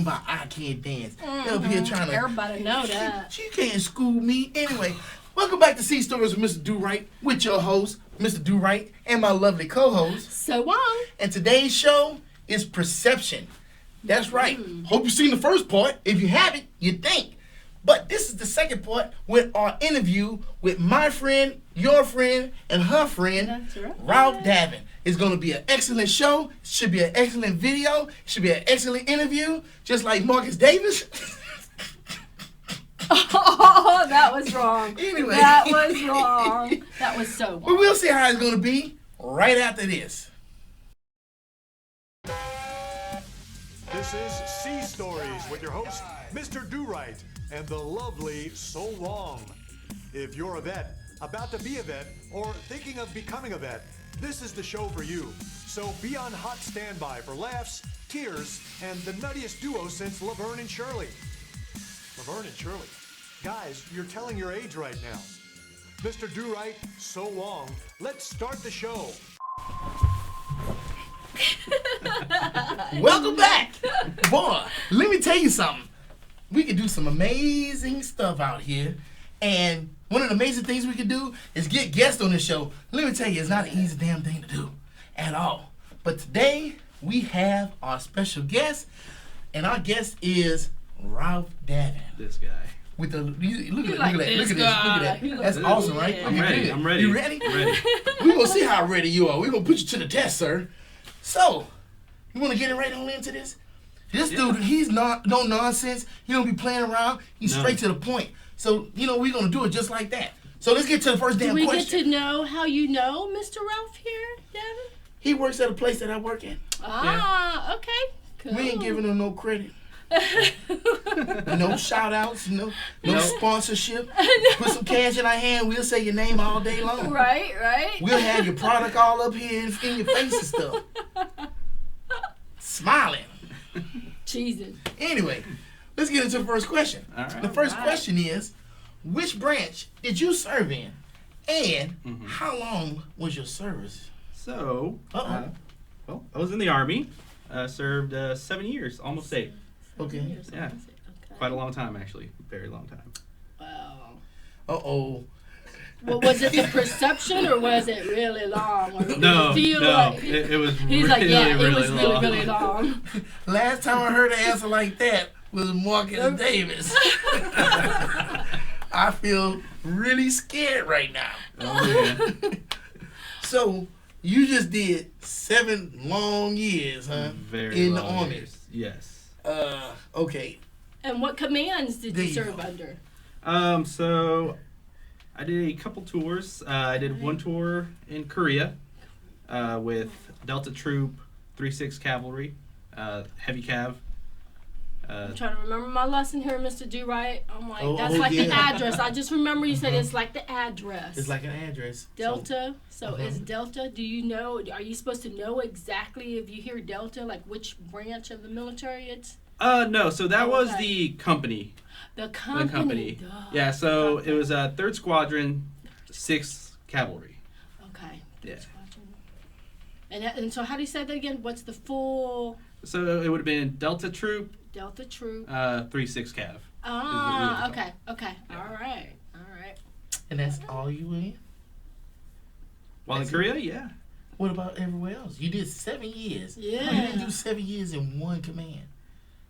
talking about I can't dance. They up here trying to. Everybody know that. She can't school me. Anyway, welcome back to Sea Stories with Mr. Durite, with your host, Mr. Durite, and my lovely co-host. So Wong. And today's show is perception. That's right. Hope you've seen the first part. If you haven't, you think. But this is the second part with our interview with my friend, your friend, and her friend, That's right. Ralph Davin. It's going to be an excellent show. It should be an excellent video. It should be an excellent interview, just like Marcus Davis. Oh, that was wrong. Anyway. That was wrong. That was so But wrong. we'll see how it's going to be right after this. This is Sea Stories with your host, Mr. Durite, and the lovely So Wong. If you're a vet, about to be a vet, or thinking of becoming a vet, this is the show for you. So be on hot standby for laughs, tears, and the nuttiest duo since Laverne and Shirley. Laverne and Shirley. Guys, you're telling your age right now. Mr. Durite, So Wong, let's start the show. Welcome back. Boy, let me tell you something. We can do some amazing stuff out here. And one of the amazing things we can do is get guests on the show. Let me tell you, it's not an easy damn thing to do at all. But today, we have our special guest. And our guest is Ralph Davin. This guy. With the look at like that. this Look guy. at He that. looks That's awesome, right? good. I'm You ready. good? I'm ready. You ready? I'm ready. We're going to see how ready you are. We're going to put you to the test, sir. So, you want to get right on into this? This dude, he's not no nonsense. He don't be playing around. He's No. straight to the point. So, we're going to do it just like that. So, let's get to the first Do damn we question. get to know how you know Mr. Ralph here, Davin? He works at a place that I work at. Ah, okay. Cool. We ain't giving him no credit. No shout outs, no sponsorship. Put some cash in our hand, we'll say your name all day long. Right. We'll have your product all up here in your face and stuff. Smiling. Cheesing. Anyway, let's get into the first question. All right. The first question is, which branch did you serve in? And how long was your service? So, Uh-oh. well, I was in the Army. Served 7 years, almost 8. Okay. Yeah. Okay. Quite a long time, actually. Very long time. Wow. Uh-oh. Well, was it the perception or was it really long? Or did No, it feel no. like It was he's really, like, yeah, really it was long. really long. Last time I heard an answer like that was Marcus Davis. I feel really scared right now. Oh, man. So, you just did 7 long years, huh? Very in the long Army. years. Yes. Okay. And what commands did There you you serve go. under? So I did a couple tours. I did one tour in Korea with Delta Troop, 3-6 Cavalry, Heavy Cav. I'm trying to remember my lesson here, Mr. Durite. I'm like, Oh, that's like the yeah. address. I just remember you said it's like the address. It's like an address. Delta. So is Delta, do you know, are you supposed to know exactly if you hear Delta, like which branch of the military it's? No, so that was Okay. the company. The company. Duh. Yeah, so Okay. it was 3rd Squadron, 6th Cavalry. Okay. Yeah. And so how do you say that again? What's the full So it would have been Delta Troop, Delta Troop? 3-6 Cav. Ah, is what okay. Yeah. All right. And that's all you in? While in That's Korea, yeah. What about everywhere else? You did 7 years. Yeah. Oh, you didn't do 7 years in one command.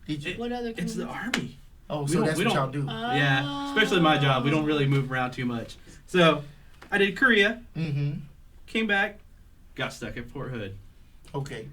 Did you? What other It's the commands? Army. Oh, we so don't- that's we what y'all don't- do. Yeah, especially my job. We don't really move around too much. So I did Korea, Mm-hmm. came back, got stuck at Fort Hood. Okay.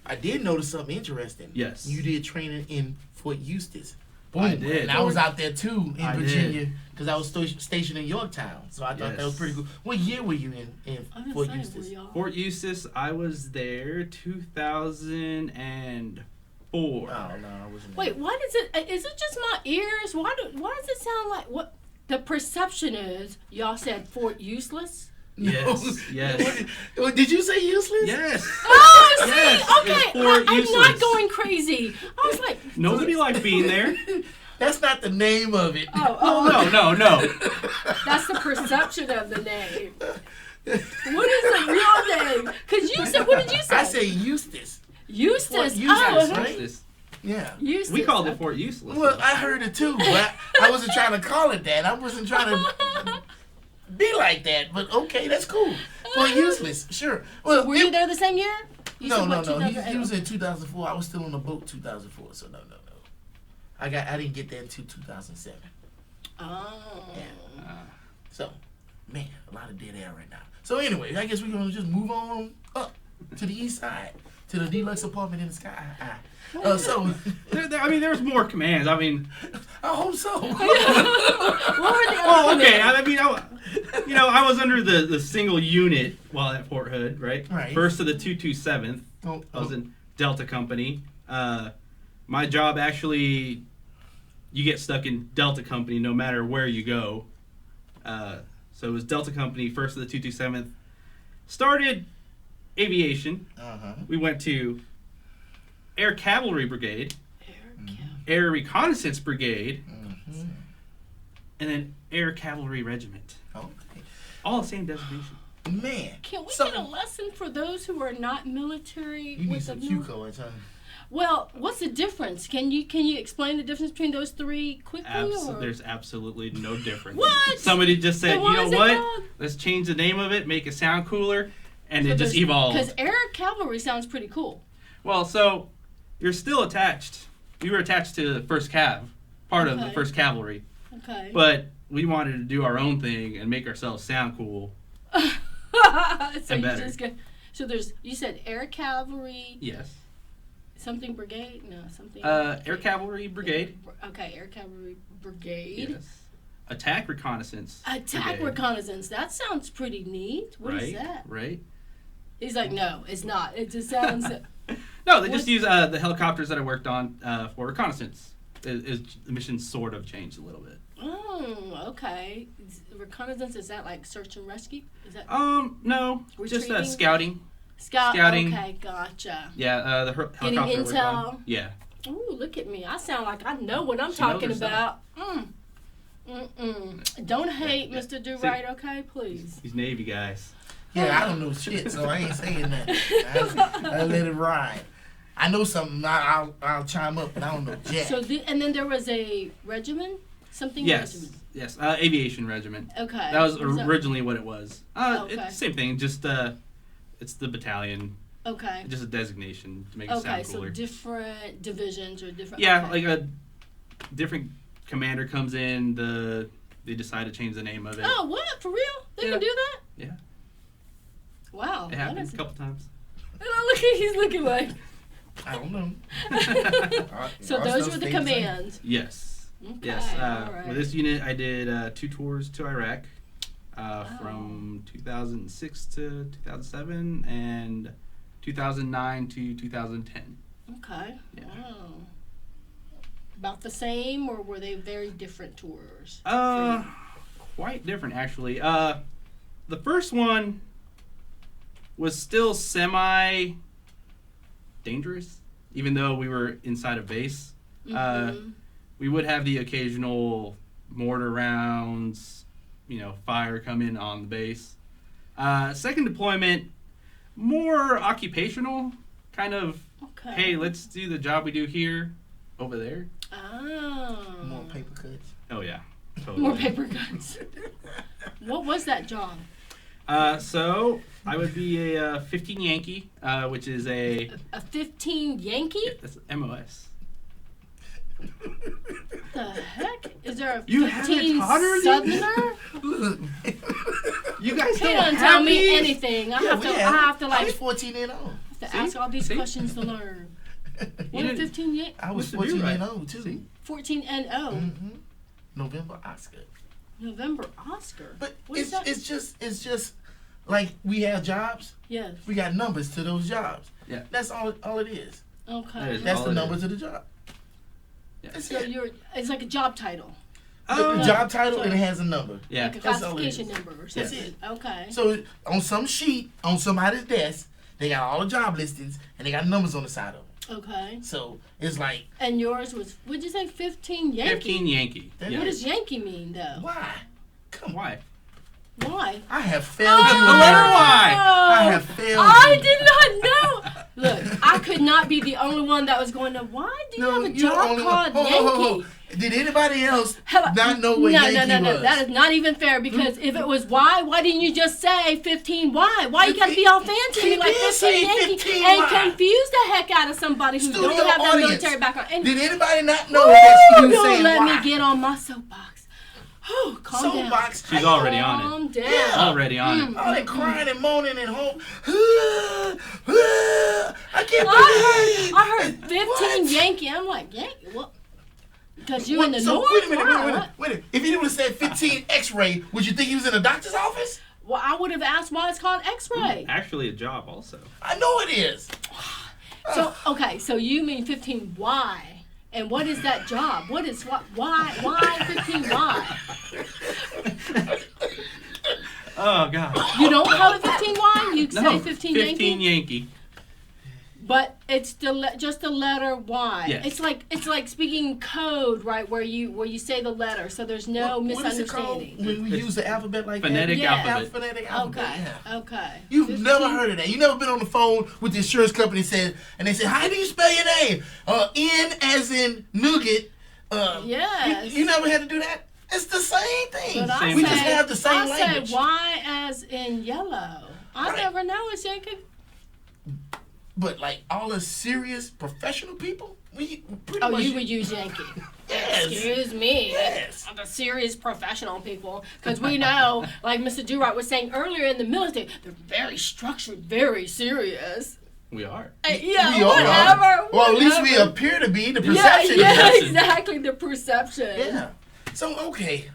I did notice something interesting. Yes. You did training in Fort Eustis. Boom. I did. And I was out there too in I Virginia because I was stationed in Yorktown. So I thought that was Yes. pretty cool. What year were you in I'm Fort gonna say, Eustis? were y'all- Fort Eustis, I was there 2004. Oh, no, I wasn't. Wait, what is it? Is it just my ears? Why does it sound like what? The perception is y'all said Fort Useless. Yes, yes. What, did you say useless? Yes. Oh, see, Yes, okay, it's Fort I'm Useless. not going crazy. I was like, Nobody liked being there. That's not the name of it. Oh, no. That's the perception of the name. What is the real name? Cause you said, what did you say? I say Eustis. Eustace. Fort Eustis, Oh, right? Eustis. Yeah. Eustis. We called it Fort Eustis. Well, I heard it too, but I wasn't trying to call it that. I wasn't trying to be like that. But okay, that's cool. Fort Eustis, sure. Well, Were you there the same year? No. He 2008? was in 2004. I was still on the boat 2004. So no. I didn't get there until 2007. Oh. Yeah. So, man, a lot of dead air right now. So anyway, I guess we're gonna just move on up to the east side, to the deluxe apartment in the sky. So, there's more commands. I mean, I hope so. well, okay. I was under the single unit while at Fort Hood, right? Right. First to the 227th. I was in Delta Company. My job actually, you get stuck in Delta Company no matter where you go. So it was Delta Company, first to the 227th. Started aviation. We went to Air Cavalry Brigade, Air Reconnaissance Brigade, and then Air Cavalry Regiment. Okay. All the same designation. Man. Can we get a lesson for those who are not military? You need some cue cards, huh? Well, what's the difference? Can you explain the difference between those three quickly? There's absolutely no difference. What? Somebody just said, Then you know is it what? called? Let's change the name of it, make it sound cooler, and So it just evolved. Because Air Cavalry sounds pretty cool. Well, so you're still attached. You were attached to the 1st Cav, part of the 1st Cavalry. Okay. But we wanted to do our own thing and make ourselves sound cool. So and better. So you said Air Cavalry. Yes. Something Brigade? No, something. Air Cavalry Brigade. Okay, Air Cavalry Brigade. Yes. Attack Reconnaissance. Attack Brigade. Reconnaissance. That sounds pretty neat. What is that? Right. He's like, no, it's not. It just sounds. No, they just use the helicopters that I worked on for reconnaissance. The mission sort of changed a little bit. Oh, okay. Reconnaissance, is that like search and rescue? Is that no, just retrieving? Scouting. Scouting. Okay, gotcha. Yeah, the helicopter. Getting I worked intel. on. Yeah. Ooh, look at me. I sound like I know what I'm She knows talking herself. about. Don't hate Mr. Durite, okay? Please. These Navy guys. Yeah, I don't know shit, so I ain't saying that. I let it ride. I know something. I'll chime up, but I don't know jack. So, and then there was a regiment? Something regiment? Yes, aviation regiment. Okay. That was originally what it was. Okay. It's same thing, just it's the battalion. Okay. Just a designation to make it sound cooler. So different divisions or different... Yeah, okay. like a different commander comes in, they decide to change the name of it. Oh, what? For real? They can do that? Yeah. Wow. It happens a couple times. He's looking like... I don't know. So those were the commands. Yes. Okay, Yes. all right. With this unit, I did 2 tours to Iraq from 2006 to 2007 and 2009 to 2010. Okay. Yeah. Wow. About the same, or were they very different tours? Quite different, actually. The first one was still semi-dangerous, even though we were inside a base. We would have the occasional mortar rounds, fire come in on the base. Second deployment, more occupational, kind of, Okay. hey, let's do the job we do here, over there. Oh. More paper cuts. Oh, yeah. Totally. More paper cuts. What was that job? So I would be a 15 Yankee, which is a 15 Yankee? Yeah, that's MOS. What the heck? Is there a You haven't 15 taught her Southerner? You guys He don't doesn't tell have me these? anything. I Yeah, have to I like was 14 and old. ask all these questions to learn. What You a didn't- 15 Yankee? I was Mr. 14 Durite. and old too. See? 14 and 0. November Oscar. November Oscar. But What is that? it's just like we have jobs. Yes. We got numbers to those jobs. Yeah. That's all it is. Okay. That is That's all the it numbers is. of the job. Yeah. That's So it. it's like a job title. The job title and it has a number. Yeah. Like a That's all it classification is. number or That's something. it. Okay. So on some sheet on somebody's desk, they got all the job listings and they got numbers on the side of them. Okay. So it's like, And yours was, what'd you say, 15 Yankee? 15 Yankee. That- Yeah. What does Yankee mean, though? why? Come on. Why? Why? I have failed you. The letter Y. I have failed I you. did not know. Look, I could not be be the only one that was going to, why do you have a job called Yankee? Did anybody else not know what Yankee was? That is not even fair, because if it was why didn't you just say 15Y? Why you gotta be all fancy like 15 Yankee and confuse the heck out of somebody who don't have that military background? And did anybody not know that she was saying don't let me get on my soapbox. Oh, calm down. She's already on it. Calm down. Yeah. Already on it. All that crying and moaning and hope. I can't believe I heard 15 Yankee. I'm like, Yankee? What? Because you in the North? Wait a minute. If he would have said 15 X-ray, would you think he was in a doctor's office? Well, I would have asked why it's called X-ray. Actually, a job also. I know it is. So, okay, so you mean 15Y. And what is that job? Why 15Y? Oh, God. You don't call it 15Y? You say 15 Yankee? 15 Yankee. But it's just the letter Y. Yes. It's like speaking code, right? Where you say the letter, so there's no misunderstanding. What is it called when we use the alphabet like phonetic that? alphabet. Phonetic alphabet. Okay. You've 15. never heard of that. You never been on the phone with the insurance company and they say, how do you spell your name? N as in nougat. Yes. You never had to do that? It's the same thing. But We just have the same language. I say Y as in yellow. I never know it's Yankee. But like all the serious professional people, we pretty much. Oh, you would use Yankee. Yes. Excuse me. Yes. The serious professional people. Because we know, like Mr. Durite was saying earlier in the military, they're very structured, very serious. We are. Yeah, we whatever. Are. Well, at least we appear to be. The perception. Yeah, exactly. The perception. Yeah. So, okay.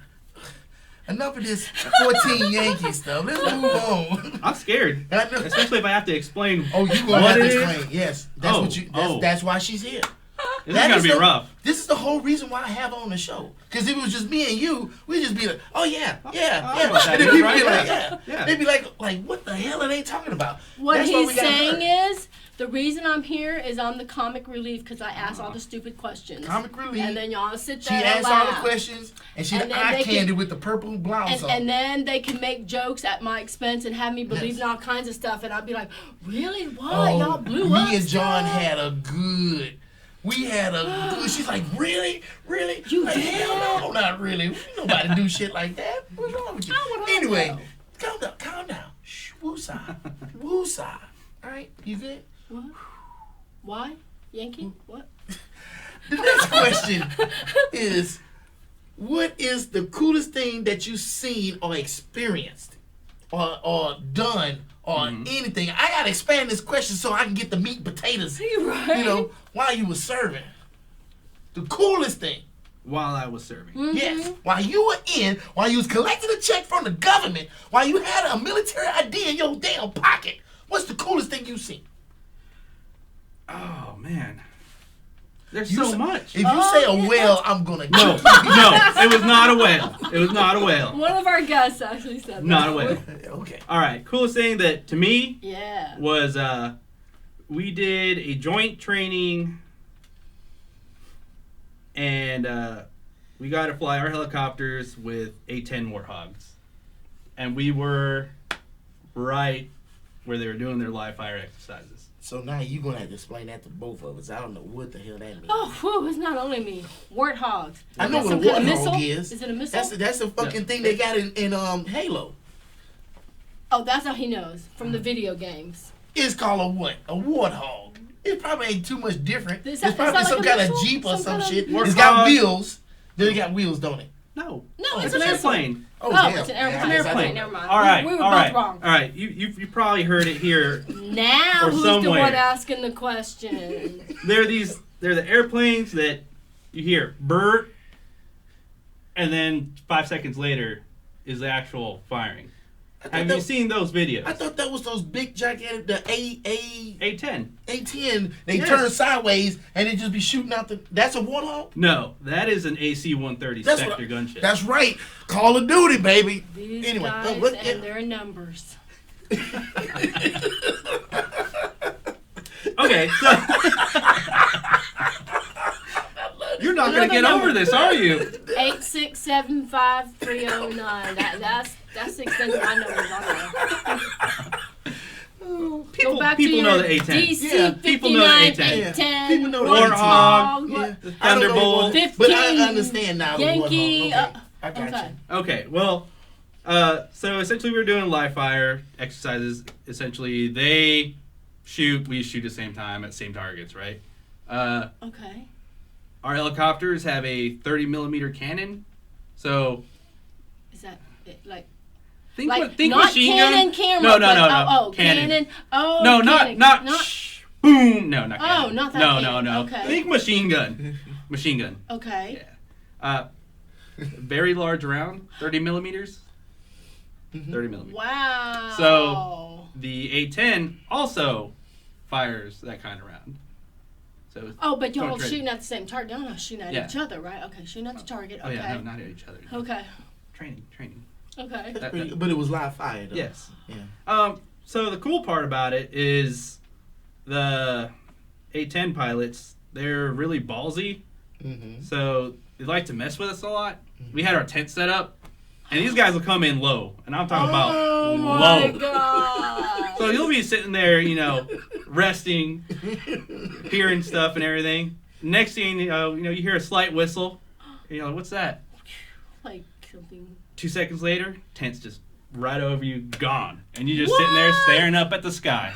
Enough of this 14 Yankee stuff. Let's move on. I'm scared. Especially if I have to explain. Oh, you gonna have to explain. Yes. That's what you that's why she's here. This is gonna be rough. This is the whole reason why I have her on the show. Because if it was just me and you, we'd just be like, oh yeah. And then people be like, yeah. They'd be like, what the hell are they talking about? What he's saying is, the reason I'm here is I'm the comic relief because I ask all the stupid questions. Comic relief. And then y'all sit there She asks all the questions, and she's eye candy with the purple blouse on. And then they can make jokes at my expense and have me believe in all kinds of stuff. And I'd be like, really? What? Y'all blew up? Me and John had a good... She's like, really? Really? You like, did? Hell no, not really. Nobody do shit like that. What's wrong with you? Anyway, calm down. Shh, woosah. Woosah. All right, you good? What? Why? Yankee? What? The next question is, what is the coolest thing that you've seen or experienced or done or anything? I gotta expand this question so I can get the meat and potatoes. Right. You know, while you were serving. The coolest thing. While I was serving. Mm-hmm. Yes. While you was collecting a check from the government, while you had a military ID in your damn pocket, what's the coolest thing you've seen? Oh, man. There's so much. If you say a whale, I'm going to No, it was not a whale. It was not a whale. One of our guests actually said that. Not a whale. Okay. All right. Coolest thing that, to me, yeah, was we did a joint training, and we got to fly our helicopters with A-10 Warthogs. And we were right where they were doing their live fire exercises. So now you're going to have to explain that to both of us. I don't know what the hell that means. Oh, whew, it's not only me. Warthogs. I know what a warthog is. Is it a missile? That's a fucking thing they got in Halo. Oh, that's how he knows. From the video games. It's called a what? A warthog. It probably ain't too much different. It's probably some like kind of Jeep or some shit. Warthog. It's got wheels. They got wheels, don't it? No, it's an airplane. Oh, damn. it's an It's airplane. an airplane. Never mind. All right, we were all both right, wrong. all right. You probably heard it here. Now or who's somewhere. the one asking the question? They're the airplanes that you hear burr, and then 5 seconds later is the actual firing. Have you seen those videos? I thought that was those big gigantic, the A-10. A-10. They turn sideways and they just be shooting out the. That's a warthog? No, that is an AC-130 Spectre gunship. That's right. Call of Duty, baby. These guys and their numbers. Okay, so you're not gonna get over this, are you? 8675309. That's the extent of my numbers on there. People back people to know your the A-10. DC People know the 59, A-10. A-10, People know the Warthog, Warthog, the I don't know Thunderbolt. what- 15, but I understand now. Yankee. Okay, I got Okay. you. Okay, well, so essentially we were doing live fire exercises. Essentially, they shoot, we shoot at the same time at the same targets, right? Okay. Our helicopters have a 30 millimeter cannon, so Is that it, like think not machine Canon gun. camera? No. Oh, Cannon. Cannon. Oh, No, Cannon. not shh, boom. No, not cannon. Oh, not that No, cannon. no. Okay. Think machine gun. Machine gun. Okay. Yeah. Very large round, 30 millimeters. Mm-hmm. 30 millimeters. Wow. So the A-10 also fires that kind of round. So Oh, but y'all Don't trade. shooting at the same target. Y'all not shooting at Yeah. each other, right? Okay, shooting at the target. Oh Okay. yeah, no, not at each other. Okay. Training. Okay. But it was live fire, though. Yes. Yeah. So the cool part about it is the A-10 pilots, they're really ballsy. Mm-hmm. So they like to mess with us a lot. We had our tent set up, and these guys will come in low, and I'm talking about Oh my low. god. So you'll be sitting there, resting, hearing stuff and everything. Next thing you hear a slight whistle. And you're like, what's that? Like something. 2 seconds later, tent's just right over you, gone. And you're just sitting there staring up at the sky.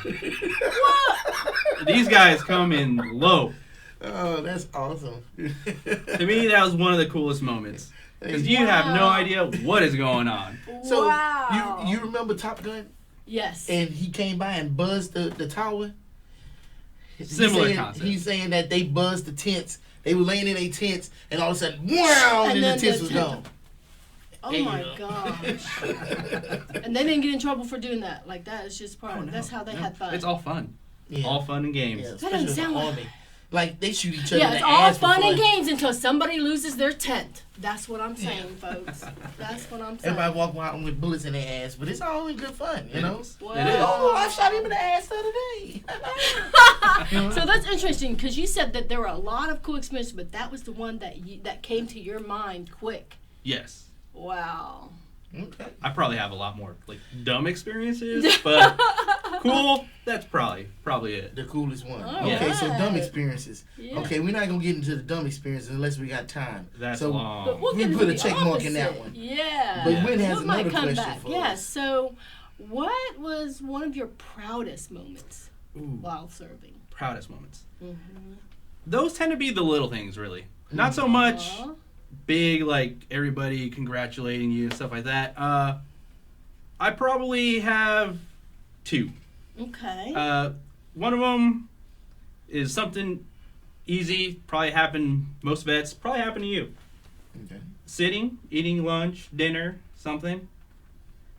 These guys come in low. Oh, that's awesome. To me, that was one of the coolest moments. Because you have no idea what is going on. So Wow. you remember Top Gun? Yes. And he came by and buzzed the tower. Similar concept. He's saying that they buzzed the tents. They were laying in their tents, and all of a sudden, wow, and then the tents was gone. Oh my gosh. And they didn't get in trouble for doing that. Like that is just part of that's how they had fun. It's all fun. Yeah. All fun and games. Yeah, That doesn't especially sound the like- Army. Like they shoot each other Yeah, in it's the all ass fun before- and games until somebody loses their tent. That's what I'm saying, folks. That's what I'm saying. Everybody walk around with bullets in their ass, but it's all in good fun, you know? Wow. It is. Oh, I shot him in the ass the other day. So that's interesting because you said that there were a lot of cool experiences, but that was the one that came to your mind quick. Yes. Wow. Okay. I probably have a lot more dumb experiences, but cool, that's probably it. The coolest one. All Okay, so dumb right. experiences. Yeah. Okay, we're not gonna get into the dumb experiences unless we got time. That's so, long. But we'll We get put into a the check mark in that opposite. one. Yeah. But Wynn has What might another come question back? for Yes. us. So, what was one of your proudest moments Ooh, while serving? proudest moments. Mm-hmm. Those tend to be the little things, really. Not so much Aw. big, like everybody congratulating you and stuff like that. I probably have two. Okay. One of them is something easy, probably happened, most vets, probably happened to you. Okay. Sitting, eating lunch, dinner, something.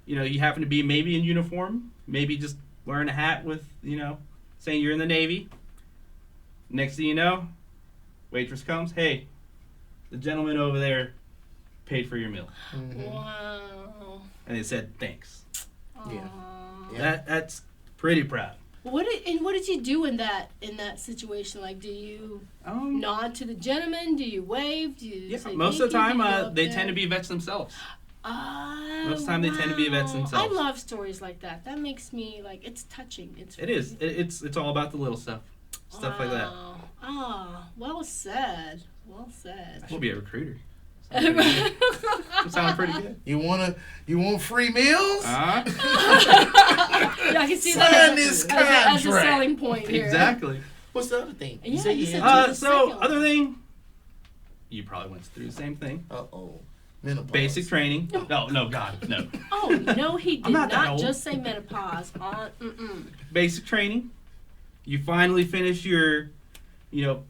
You happen to be maybe in uniform, maybe just wearing a hat with, saying you're in the Navy. Next thing you know, waitress comes, hey, the gentleman over there paid for your meal. Mm-hmm. Wow. And they said, thanks. Yeah. Aw. Yeah. That's pretty proud. What did you do in that situation? Like, do you nod to the gentleman? Do you wave? Do you say most of the thank you? Do you go time, up they there? tend to be vets themselves. Oh, Most of the time they tend to be vets wow. themselves. I love stories like that. That makes me it's touching. It is. It's all about the little stuff. Stuff like that. Ah, well said. Well said. I should be a recruiter. Sound pretty good. Sound pretty good. You want free meals? Yeah, I can see Sign that this as a contract. selling point here. Exactly. What's the other thing? Yeah, said you you said had- the So second other one. thing, you probably went through the same thing. Uh-oh. Menopause. Basic training. No, God, no. Oh no, he did not that not old. just say menopause. Basic training. You finally finish your,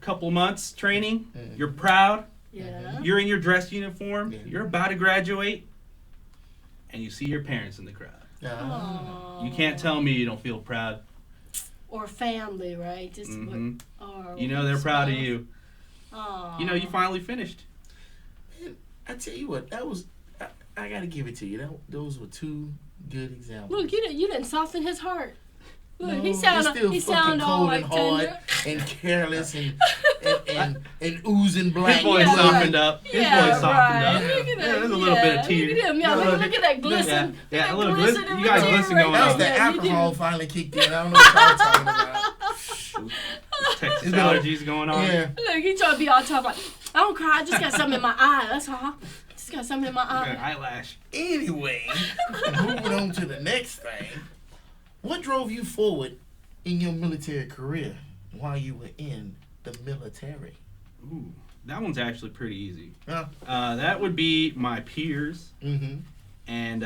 couple months training. Mm. You're proud. Yeah. You're in your dress uniform. Yeah. You're about to graduate, and you see your parents in the crowd. Aw. You can't tell me you don't feel proud. Or family, right? Just Mhm. or They're proud of you. Aw. You finally finished. I tell you what, that was. I gotta give it to you. Those were two good examples. Look, you didn't soften his heart. Look, No, he you're sound still he fucking sound all cold like and hard tender. and careless and and oozing black. His voice softened up. His voice softened up. Look at There's a little bit of tear. Look at him. Yeah, look at that glisten. Yeah, a little glisten. You got glisten going That was on. the alcohol finally kicked in. I don't know what y'all talking about. Texas allergies going on. Yeah. Look, he trying to be all tough like, I don't cry, I just got something in my eye. That's all. Just got something in my eye. Eyelash. Anyway, moving on to the next thing. What drove you forward in your military career while you were in the military? Ooh, that one's actually pretty easy. Huh? That would be my peers Mm-hmm. and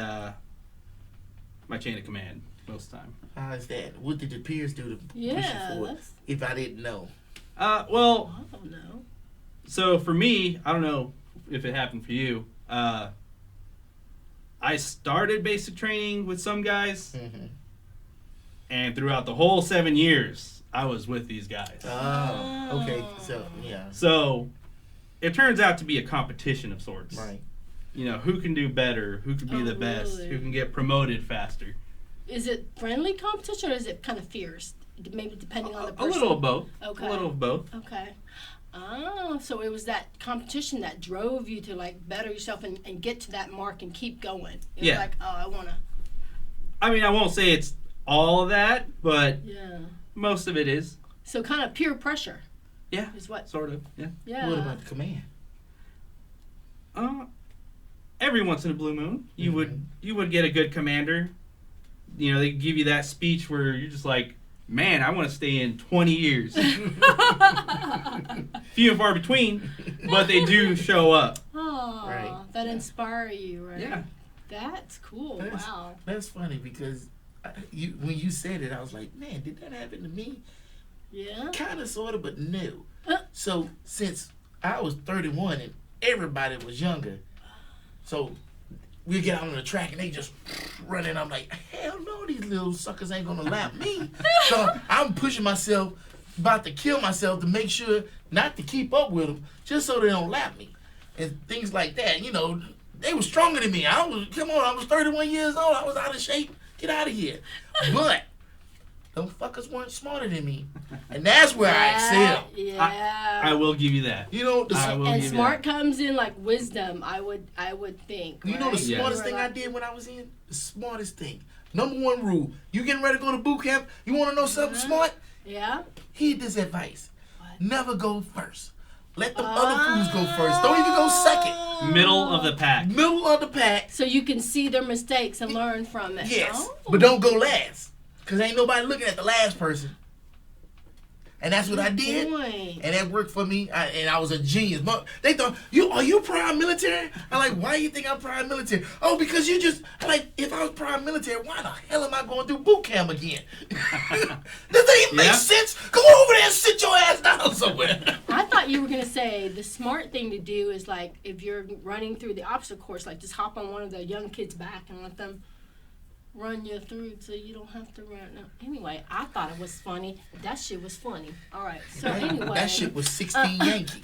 my chain of command most of the time. How is that? What did the peers do to push you Yeah, forward? If I didn't know. Well, I don't know. so for me, I don't know if it happened for you. I started basic training with some guys, Mm-hmm. and throughout the whole 7 years, I was with these guys. Oh, okay. So, yeah. So it turns out to be a competition of sorts. Right. You know, who can do better, who can be the best, really? who can get promoted faster. Is it friendly competition or is it kind of fierce? Maybe depending on the A person. little of both. Okay. A little of both. Okay. Oh, so it was that competition that drove you to like better yourself and get to that mark and keep going. It was Yeah. like, oh, I want to. I mean, I won't say it's all of that, but Yeah. most of it is. So kind of peer pressure Yeah, is what. sort of. Yeah. Yeah. What about the command? Every once in a blue moon, you would get a good commander. You know, they give you that speech where you're just like, man, I want to stay in 20 years. Few and far between, but they do show up. Oh, Right. that inspire you, right? Yeah. That's cool. Wow. That's funny because when you said it, I was like, man, did that happen to me? Yeah. Kind of, sort of, but no. So since I was 31 and everybody was younger, so we get out on the track and they just running. I'm like, hell no, these little suckers ain't gonna lap me. So I'm pushing myself, about to kill myself to make sure not to keep up with them, just so they don't lap me and things like that. You know, they were stronger than me. I was 31 years old. I was out of shape. Get out of here. But them fuckers weren't smarter than me, and that's where I excel. Yeah. I will give you that. You know, I will And give smart you comes in like wisdom. I would think. you know the right? smartest thing I did when I was in? The smartest thing. Number one rule. You getting ready to go to boot camp? You want to know something smart? Yeah. Heed this advice. What? Never go first. Let them other fools go first. Don't even go second. that. Middle of the pack. Middle of the pack. So you can see their mistakes and learn from it. Yes. Oh. But don't go last. Because ain't nobody looking at the last person. And that's what I did. Point. And that worked for me. And I was a genius. But they thought, are you prime military? I'm like, why do you think I'm prime military? Oh, because you just, I'm like, if I was prime military, why the hell am I going through boot camp again? Does that even make sense? Go over there and sit your ass down somewhere. I thought you were going to say the smart thing to do is like if you're running through the obstacle course, like just hop on one of the young kids' back and let them run you through so you don't have to run. No. Anyway, I thought it was funny. That shit was funny. All right. So anyway. That shit was 16 Yankee.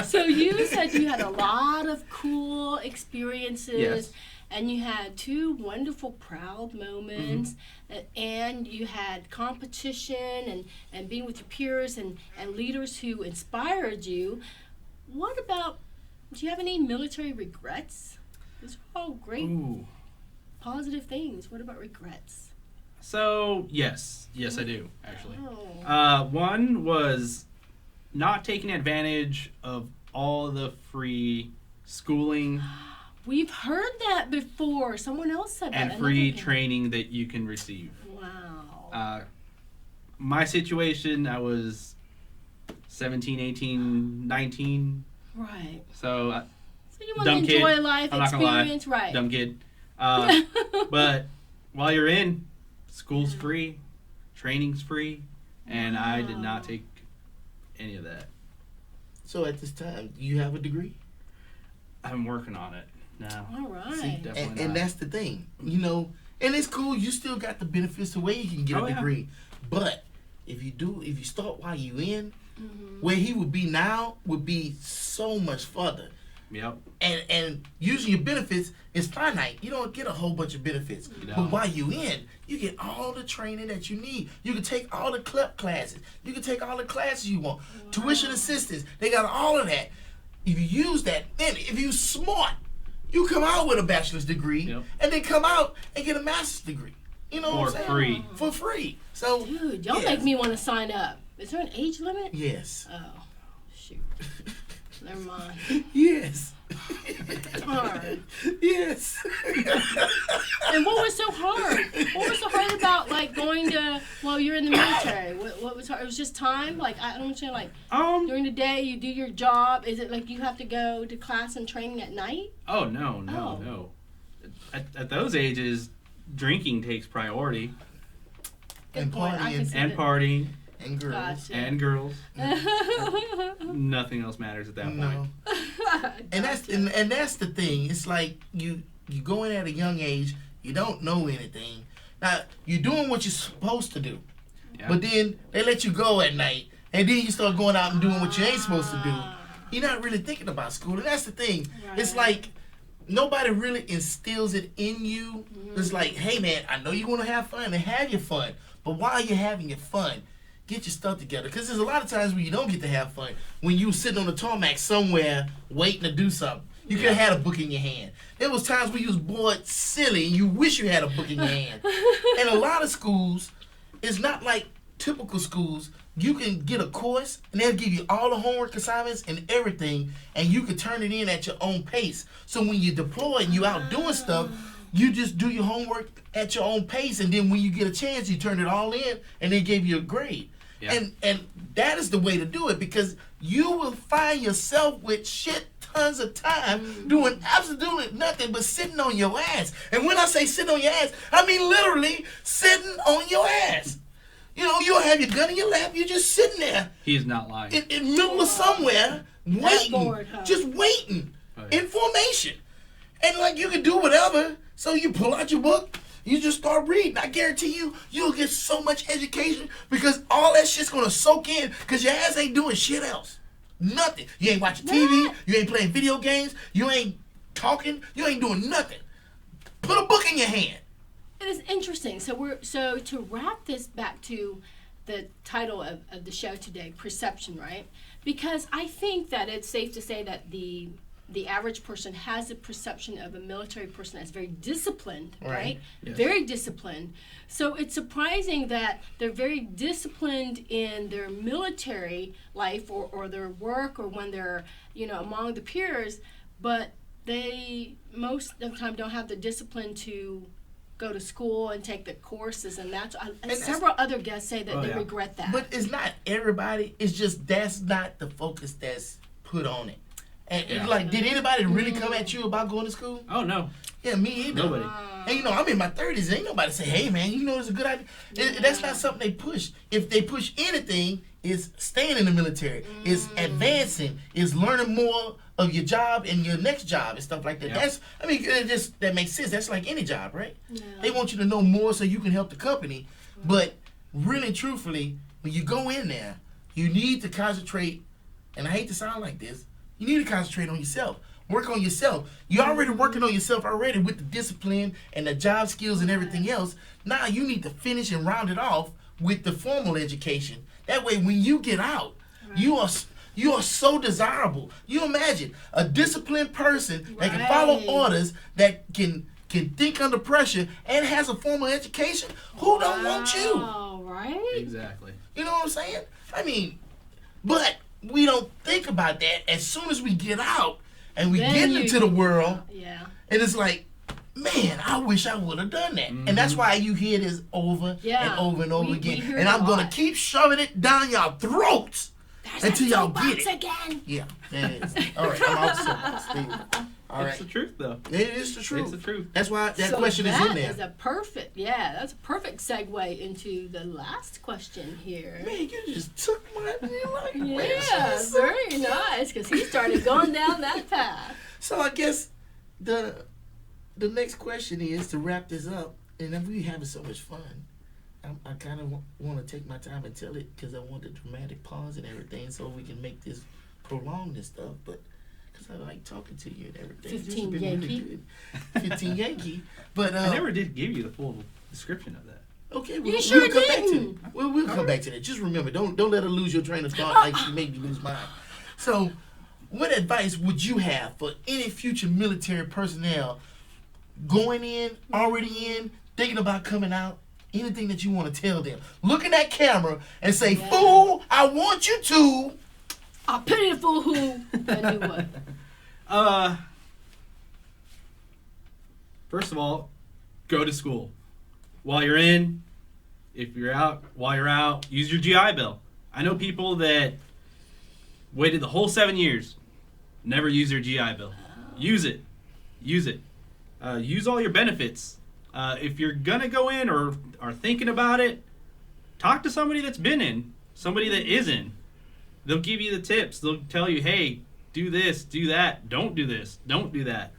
So you said you had a lot of cool experiences. Yes. And you had 2 wonderful proud moments, and you had competition and being with your peers and leaders who inspired you. What about, do you have any military regrets? These are all great, positive things. What about regrets? So, yes, I do, actually. Oh. One was not taking advantage of all the free schooling We've heard that before. Someone else said that. and free training that you can receive. Wow. My situation, I was 17, 18, 19. Right. So, So you want dumb to enjoy kid. life, I'm not gonna lie. experience, right? Dumb kid. But while you're in, school's free, training's free, and I did not take any of that. So at this time, do you have a degree? I'm working on it now. All right. See, definitely And not. that's the thing. You know, and it's cool. You still got the benefits the way you can get Oh, a yeah. degree. But if you start while you in, where he would be now would be so much further. Yep. And using your benefits is finite. You don't get a whole bunch of benefits. You know. But while you in, you get all the training that you need. You can take all the CLEP classes. You can take all the classes you want. Wow. Tuition assistance. They got all of that. If you use that, then if you smart, you come out with a bachelor's degree, yep. and then come out and get a master's degree. You know what I'm saying? For free. For free. So, dude, y'all make me want to sign up. Is there an age limit? Yes. Oh, shoot. Never mind. Yes. Hard. Yes. And what was so hard? What was so hard about like going to? Well, you're in the military. What was hard? It was just time. Like I don't understand. Like during the day you do your job. Is it like you have to go to class and training at night? Oh no. At those ages, drinking takes priority. And partying. And partying. And girls. Gotcha. And girls. Nothing else matters at that point. And that's the thing. It's like you go in at a young age, you don't know anything. Now you're doing what you're supposed to do, but then they let you go at night, and then you start going out and doing what you ain't supposed to do. You're not really thinking about school, and that's the thing. Right. It's like nobody really instills it in you. Mm-hmm. It's like, hey man, I know you want to have fun, and have your fun, but while you're having your fun, get your stuff together. Because there's a lot of times when you don't get to have fun. When you sitting on the tarmac somewhere waiting to do something. You could have had a book in your hand. There was times when you was bored silly and you wish you had a book in your hand. And a lot of schools, it's not like typical schools. You can get a course and they'll give you all the homework assignments and everything, and you can turn it in at your own pace. So when you deploy and you out doing stuff, you just do your homework at your own pace, and then when you get a chance, you turn it all in, and they give you a grade. Yeah. And that is the way to do it, because you will find yourself with shit tons of time doing absolutely nothing but sitting on your ass. And when I say sitting on your ass, I mean literally sitting on your ass. You know, you'll have your gun in your lap, you're just sitting there. He is not lying. In the middle of somewhere, waiting, bored, huh? Just waiting, in formation. And like you can do whatever, so you pull out your book, you just start reading. I guarantee you, you'll get so much education because all that shit's gonna soak in because your ass ain't doing shit else. Nothing. You ain't watching TV, you ain't playing video games, you ain't talking, you ain't doing nothing. Put a book in your hand. It is interesting. So to wrap this back to the title of the show today, perception, right? Because I think that it's safe to say that the average person has a perception of a military person as very disciplined, right? Yes. Very disciplined. So it's surprising that they're very disciplined in their military life or their work or when they're, among the peers, but they most of the time don't have the discipline to go to school and take the courses, and several other guests say that they regret that. But it's not everybody. It's just that's not the focus that's put on it. And like, did anybody really come at you about going to school? Oh, no. Yeah, me either. Nobody. And I'm in my 30s. Ain't nobody say, hey, man, it's a good idea. That's not something they push. If they push anything, it's staying in the military. It's advancing. It's learning more of your job and your next job and stuff like that. Yep. That makes sense. That's like any job, right? Yeah. They want you to know more so you can help the company. But really, truthfully, when you go in there, you need to concentrate, and I hate to sound like this, you need to concentrate on yourself. Work on yourself. You're already working on yourself already with the discipline and the job skills and everything else. Now you need to finish and round it off with the formal education. That way when you get out, you are so desirable. You imagine a disciplined person that can follow orders, that can think under pressure and has a formal education. Who don't want you? Right? Exactly. You know what I'm saying? I mean, but we don't think about that as soon as we get out and we get into the world. Yeah. And it's like, man, I wish I would have done that. Mm-hmm. And that's why you hear this over and over and over again. And I'm going to keep shoving it down y'all throats until y'all get it. Again. Yeah, that is. All right, I'm out Steve. All right. It's the truth, though. It is the truth. It's the truth. That's why that question is in there. That's a perfect segue into the last question here. Man, you just took my yeah, very nice, because he started going down that path. So I guess the next question is to wrap this up, and we having so much fun. I kind of want to take my time and tell it because I want the dramatic pause and everything so we can make this prolong this stuff, but because I like talking to you and everything. 15 This has been Yankee. Really good. 15 Yankee. But I never did give you the full description of that. Okay, You sure we'll come back to didn't. it. We'll come back to that. Just remember, don't let her lose your train of thought like she made you lose mine. So, what advice would you have for any future military personnel going in, already in, thinking about coming out? Anything that you want to tell them? Look in that camera and say, "Fool, I want you to." I pity the fool who and do what? First of all, go to school. While you're in, if you're out, while you're out, use your GI Bill. I know people that waited the whole 7 years, never use their GI Bill. Use it. Use it. Use all your benefits. If you're going to go in or are thinking about it, talk to somebody that's been in, somebody that isn't. They'll give you the tips. They'll tell you, hey, do this, do that. Don't do this. Don't do that.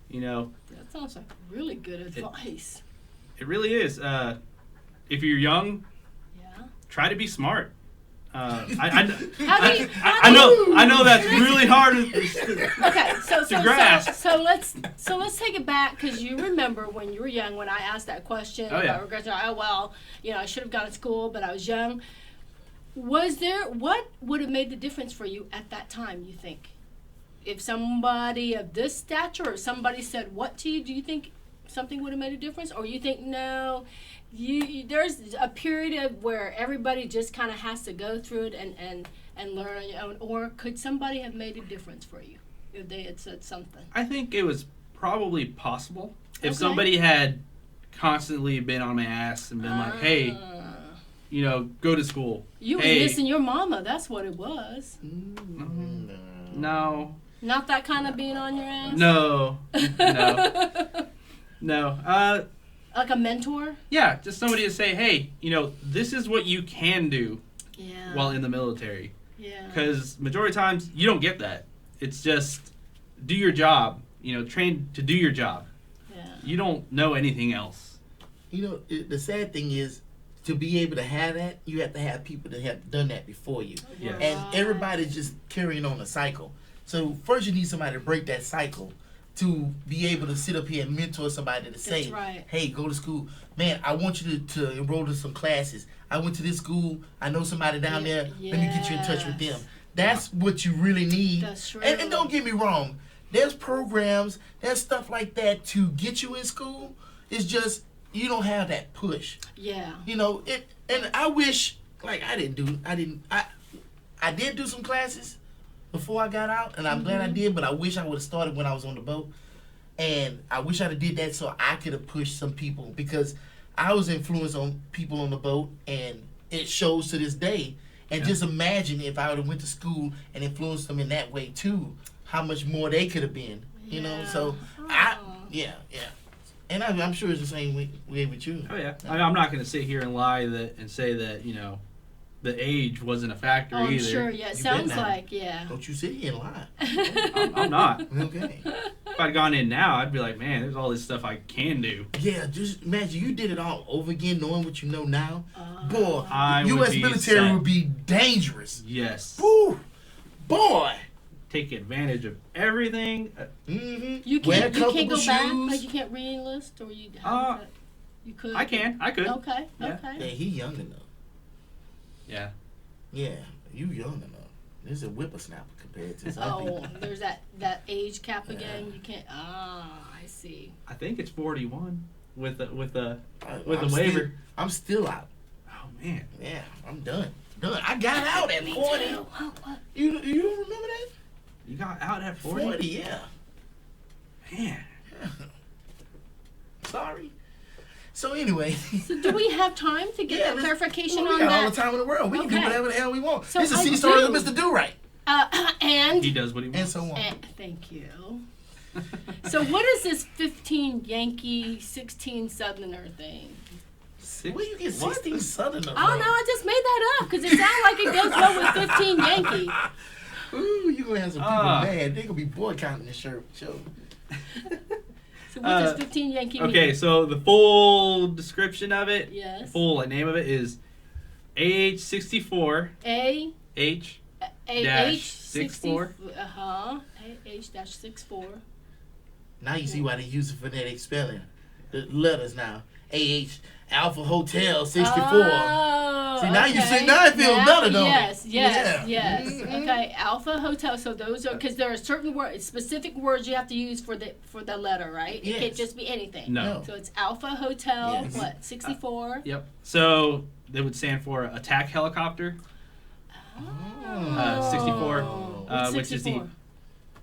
You know. That sounds like really good advice. It really is. If you're young, Yeah. try to be smart. I know that's really hard Okay, so let's take it back, because you remember when you were young when I asked that question about regression. Oh well, I should have gone to school, but I was young. What would have made the difference for you at that time, you think? If somebody of this stature or somebody said what to you, do you think something would have made a difference? Or you think, no, there's a period of where everybody just kind of has to go through it and learn on your own? Or could somebody have made a difference for you if they had said something? I think it was probably possible. If somebody had constantly been on my ass and been like, hey, go to school. You were missing your mama. That's what it was. No. Not that kind of being on your ass? No. No. Like a mentor? Yeah, just somebody to say, hey, this is what you can do while in the military. Yeah. Because majority of times, you don't get that. It's just do your job. Train to do your job. Yeah. You don't know anything else. The sad thing is, to be able to have that, you have to have people that have done that before you. Yes. And everybody's just carrying on a cycle. So first you need somebody to break that cycle to be able to sit up here and mentor somebody to say, hey, go to school. Man, I want you to enroll in some classes. I went to this school. I know somebody down there. Let me get you in touch with them. That's what you really need. That's true. And don't get me wrong. There's programs, there's stuff like that to get you in school. It's just you don't have that push. Yeah. And I wish, like, I did do some classes before I got out, and I'm glad I did, but I wish I would have started when I was on the boat. And I wish I'd have did that so I could have pushed some people, because I was influenced on people on the boat, and it shows to this day. And just imagine if I would have went to school and influenced them in that way too, how much more they could have been, So, yeah. And I'm sure it's the same way with you. Oh, yeah. I'm not going to sit here and lie and say that, the age wasn't a factor either. I'm sure, yeah. It sounds like, yeah. Don't you sit here and lie. I'm not. Okay. If I'd gone in now, I'd be like, man, there's all this stuff I can do. Yeah, just imagine you did it all over again, knowing what you know now. Boy, the U.S. military would be dangerous. Yes. Woo, boy. Take advantage of everything. Mm-hmm. You can't go shoes. back, like you can't re-enlist, or you could. I can. Okay. Yeah. Okay. Yeah, he young enough. Yeah. Yeah, you young enough. There's a whippersnapper compared to some Oh, people. there's that age cap again. You can't. I see. I think it's 41 with the I'm waiver. I'm still out. Oh man. Yeah, I'm done. I got out at 40. What? You don't remember that? You got out at 40? 40, yeah. Man. Sorry. So anyway. So do we have time to get that clarification on that? We got all the time in the world. We can do Okay. whatever the hell we want. So This is I C Stories do. with Mr. Durite. And He does what he wants. And so on. thank you. So what is this 15 Yankee, 16 Southerner thing? Where you get 16 Southerner from? I don't know. I just made that up because it sounds like it goes well with 15 Yankee. Ooh, you gonna have some people mad. They gonna be boycotting this show. So what does 15 Yankee mean? Okay, so the full description of it, Yes. full name of it is AH-64 A H AH-64. AH-64. Now you see why they use the phonetic spelling. The letters now. AH Alpha Hotel 64. Oh, See, now okay. you see, now it feels better, don't yes, it? Yes, Yeah. yes. Okay, Alpha Hotel. So those are, because there are certain words, specific words you have to use for the letter, right? Yes. It can't just be anything. No. So it's Alpha Hotel, Yes. what, 64? Yep. So they would stand for attack helicopter. 64, What's which is the. 64?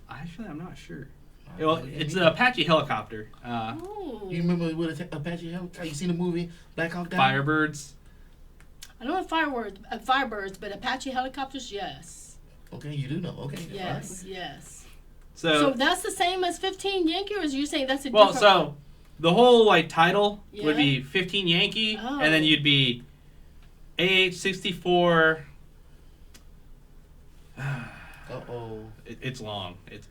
Actually, I'm not sure. Well, it's an Apache helicopter. Oh. You remember what Apache helicopter? You seen the movie Black Hawk Down? Firebirds. I don't know Firebirds, but Apache helicopters, yes. Okay, you do know. Okay. Yes, yes. So So that's the same as 15 Yankee, or is you saying that's a well, different so the whole like title would Yeah. be 15 Yankee, Oh. and then you'd be AH-64. Uh-oh. It's long. It's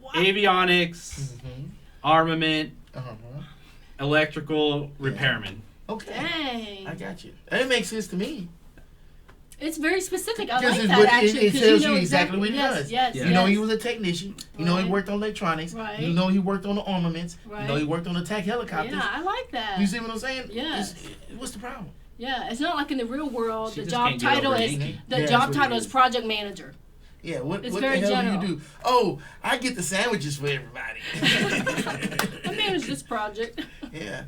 What? avionics, Mm-hmm. armament, Uh-huh. electrical repairman. Okay. Dang. I got you. That makes sense to me. It's very specific. I Because like it's that what it- actually. it 'cause tells you know you exactly what he yes, does. Yes, Yeah. You know yes. he was a technician. You know he Right. worked on electronics. Right. You know he worked on the armaments. You know Right. he worked on attack helicopters. Yeah, I like that. You see what I'm saying? Yes. What's the problem? Yeah, it's not like in the real world. She The just job can't get title over is Yankee. Yeah, that's job what it title is. is project manager. Yeah, what It's the very hell general. do you do? Oh, I get the sandwiches for everybody. I manage this project. Yeah.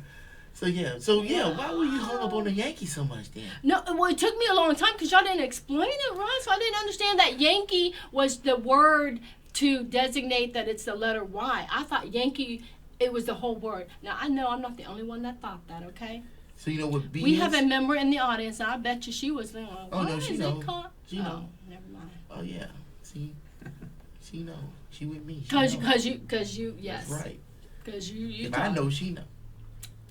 So why were you hung up on the Yankees so much then? No, well, it took me a long time because y'all didn't explain it, right? So I didn't understand that Yankee was the word to designate that it's the letter Y. I thought Yankee, it was the whole word. Now, I know I'm not the only one that thought that, okay? So you know what B We is? have a member in the audience, and I bet you she was there. Oh, no, she know. She Oh, know. never mind. Oh yeah. See, she know. She with me. She Because know. you, yes. That's right. Because you If I know, she know.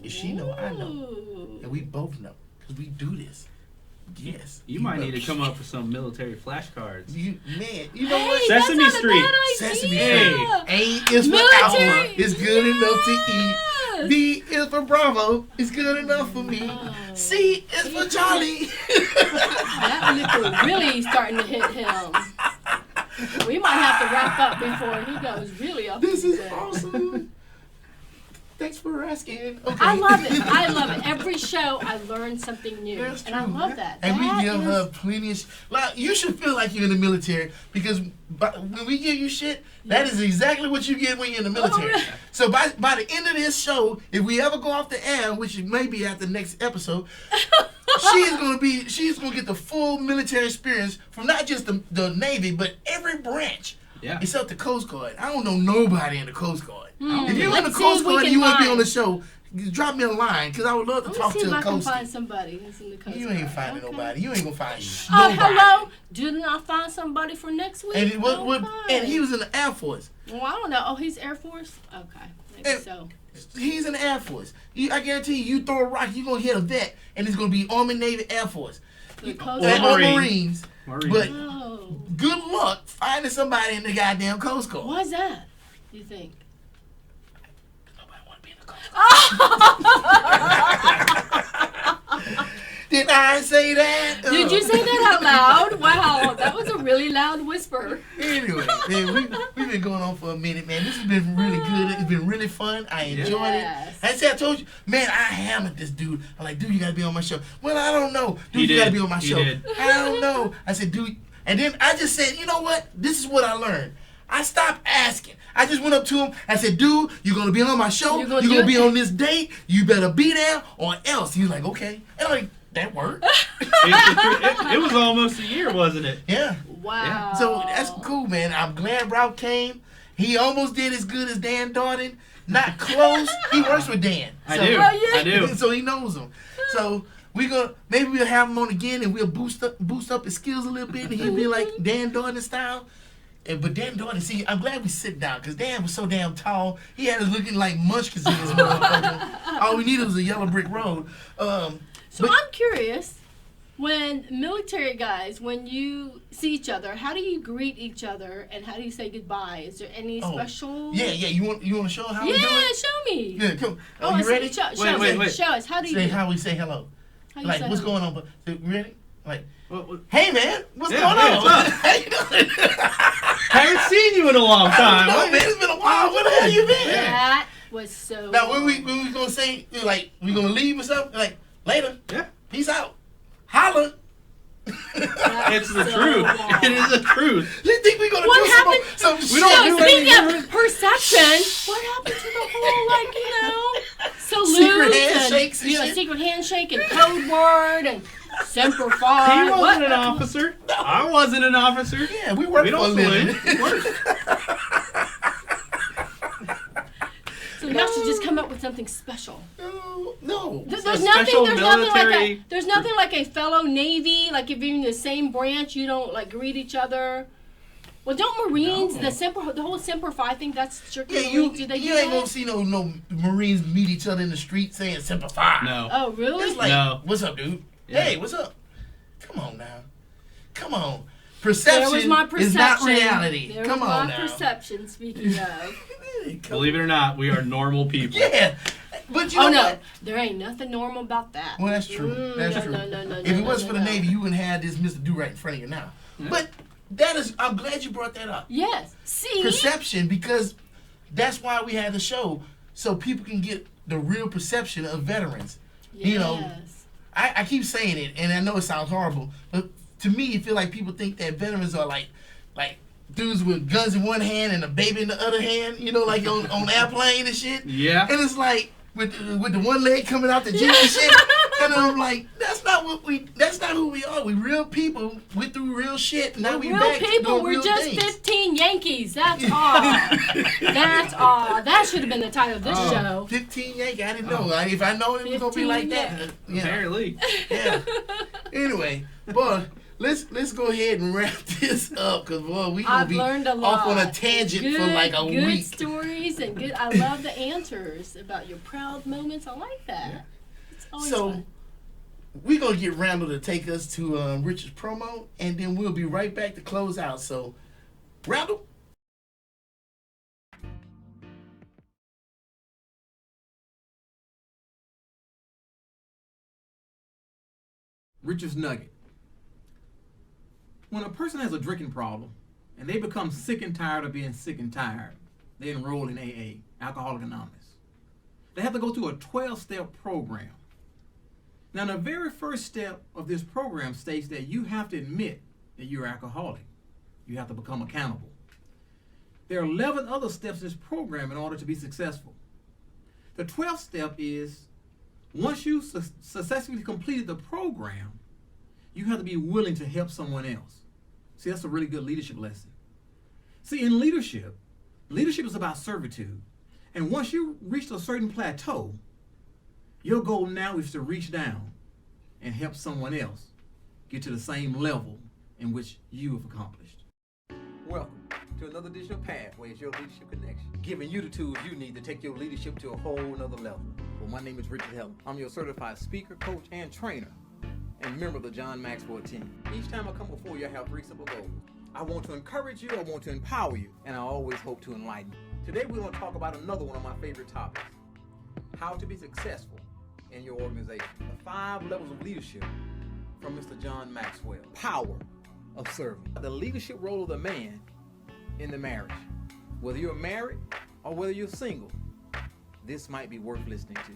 If she know, I know. Ooh. And we both know. Because we do this. Yes. You might need to come up with some military flashcards. You know Hey, what? that's Sesame not a Street. bad Sesame idea. Street. A is for Military. Alpha. It's good enough to eat. Yes. B is for Bravo. It's good enough for me. Oh. C is for Charlie. That liquor really starting to hit him. We might have to wrap up before he goes really off. This the is deep end. awesome. Thanks for asking. Okay. I love it. I love it. Every show I learn something new, That's and I true. love that. And That we give is- her plenty of like, you should feel like you're in the military because when we give you shit, that is exactly what you get when you're in the military. really? So by the end of this show, if we ever go off the air, which may be at the next episode, she's gonna get the full military experience from not just the Navy, but every branch. Yeah. Except the Coast Guard. I don't know nobody in the Coast Guard. If you're in the Let's see Coast if we Guard and can you want to be find- on the show, drop me a line because I would love to Let me talk see to if a I can Coast. find somebody who's in the Coast You Guard. ain't finding Okay. nobody. You ain't gonna find Oh, nobody. hello. Didn't I find somebody for next week? And Okay. and he was in the Air Force. Well, I don't know. Oh, he's Air Force. Okay, maybe And- so. He's in the Air Force. I guarantee you throw a rock, you're gonna hit a vet, and it's gonna be Army, Navy, Air Force, The Coast or Guard. Marines. But Oh, good luck finding somebody in the goddamn Coast Guard. why's that? You think? Nobody want to be in the Coast Guard. Did I say that? Did you say that out loud? Wow, that was a really loud whisper. Anyway, man, we've been going on for a minute, man. This has been really good. It's been really fun. I enjoyed Yes. it. I told you, man, I hammered this dude. I'm like, dude, you gotta be on my show. Well, I don't know. Dude, He you gotta did. be on my He show. did. I don't know. I said, dude, and then I just said, you know what? This is what I learned. I stopped asking. I just went up to him. I said, dude, you're going to be on my show. You're You're gonna going to do be it? on this date. You better be there or else. He was like, okay. And I'm like, that worked. It was almost a year, wasn't it? Yeah. Wow. So that's cool, man. I'm glad Ralph came. He almost did as good as Dan Darden. Not close. He works with Dan. I So- do. Oh, yeah. I do. So he knows him. So maybe we'll have him on again and we'll boost up his skills a little bit and he'll be like Dan Darden style. But Dan Darden, see, I'm glad we sit down because Dan was so damn tall. He had us looking like munchkins in his motherfucker. All we needed was a yellow brick road. So but- I'm curious, when military guys, when you see each other, how do you greet each other and how do you say goodbye? Is there any special? Yeah. You want to show how we do Yeah, it? show me. Yeah, come. Oh, you ready? Show Wait. us. How do you Say do it? how we say hello. How you Like, say what's hello? going on? But ready? Like, What? hey man, what's going hey, on? what's up? How you doing? Haven't seen you in a long time. No, man, it's been a while. Where the hell you been? That was so. Now, when we gonna say, like, we gonna leave or something? Like, later. Yeah. Peace out. Holla. It's the truth. It is the truth. You think we gonna What do happened? some We don't do Speaking any of perception, what happened to the whole, like, salute Secret handshakes and shit? secret handshake and code word and Semper Fi? He wasn't an officer. I wasn't an officer. Yeah, we work We for a don't living. salute. We work. So y'all should just come up with something special. No. There's a nothing. special There's nothing like military- a. There's nothing like a fellow Navy. Like if you're in the same branch, you don't like greet each other. Well, don't Marines the whole Semper Fi thing? That's strictly Yeah, Marines. Do they do you ain't that? gonna see no Marines meet each other in the street saying Semper Fi. No. Oh, really? It's like, No. what's up, dude? Yeah. Hey, what's up? Come on now. Come on. Perception, There was my perception. is not reality. There Come was on my now. perception. Speaking of. Believe it or not, we are normal people. Yeah. But you Oh know no, what? there ain't nothing normal about that. Well, that's true. That's no, true. no, If it wasn't for the no. Navy, you wouldn't have this Mr. Durite in front of you now. Yeah. But that is, I'm glad you brought that up. Yes. See. Perception, because that's why we have the show, so people can get the real perception of veterans. Yes. You know, I keep saying it, and I know it sounds horrible, but to me, I feel like people think that veterans are like dudes with guns in one hand and a baby in the other hand, you know, like on airplane and shit. Yeah. And it's like with the one leg coming out the gym and shit. And I'm like, that's not who we are. We real people. We through real shit. And now we real back people. doing We're real just things. 15 Yankees. That's all. That's all. That should have been the title of this show. 15 Yankee. I didn't know. Like, if I know it was gonna be like that. 15 Yeah. Apparently. Yeah. Anyway, boy, let's go ahead and wrap this up, cause boy, we gonna I've be learned a lot. off on a tangent for like a good week. stories and good. I love the answers about your proud moments. I like that. It's always So fun. we're gonna get Randall to take us to Richard's promo, and then we'll be right back to close out. So, Randall. Richard's Nugget. When a person has a drinking problem and they become sick and tired of being sick and tired, they enroll in AA, Alcoholics Anonymous. They have to go through a 12-step program. Now, the very first step of this program states that you have to admit that you're alcoholic. You have to become accountable. There are 11 other steps in this program in order to be successful. The 12th step is, once you successfully completed the program, you have to be willing to help someone else. See, that's a really good leadership lesson. See, in leadership is about servitude. And once you reach a certain plateau, your goal now is to reach down and help someone else get to the same level in which you have accomplished. Welcome to another edition of Pathways, your leadership connection, giving you the tools you need to take your leadership to a whole nother level. Well, my name is Richard Heller. I'm your certified speaker, coach, and trainer, and member of the John Maxwell team. Each time I come before you, I have 3 simple goals. I want to encourage you, I want to empower you, and I always hope to enlighten you. Today we're going to talk about another one of my favorite topics, how to be successful in your organization. The 5 levels of leadership from Mr. John Maxwell. Power of serving. The leadership role of the man in the marriage. Whether you're married or whether you're single, this might be worth listening to.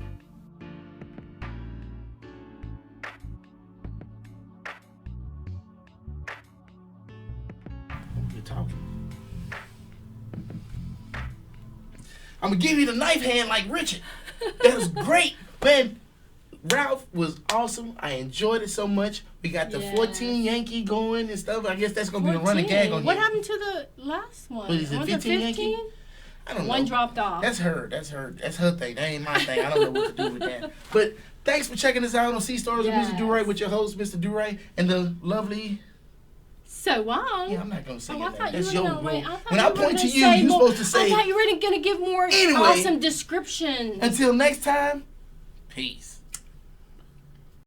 You're talking. I'm gonna give you the knife hand like Richard. That was great, man. Ralph was awesome. I enjoyed it so much. We got the 14 Yankee going and stuff. I guess that's gonna be the running gag on What here. happened to the last one? What is it, Was 15 Yankee? I don't know. One dropped off. That's her thing. That ain't my thing. I don't know what to do with that. But thanks for checking us out on Sea Stories with Mr. Durite with your host, Mr. Durite, and the lovely. So long. Yeah, I'm not gonna say I your thought name. you That's were your gonna wait. role. When I point to you, you're supposed to say. I thought you were going to give more Anyway, awesome descriptions. Until next time, peace.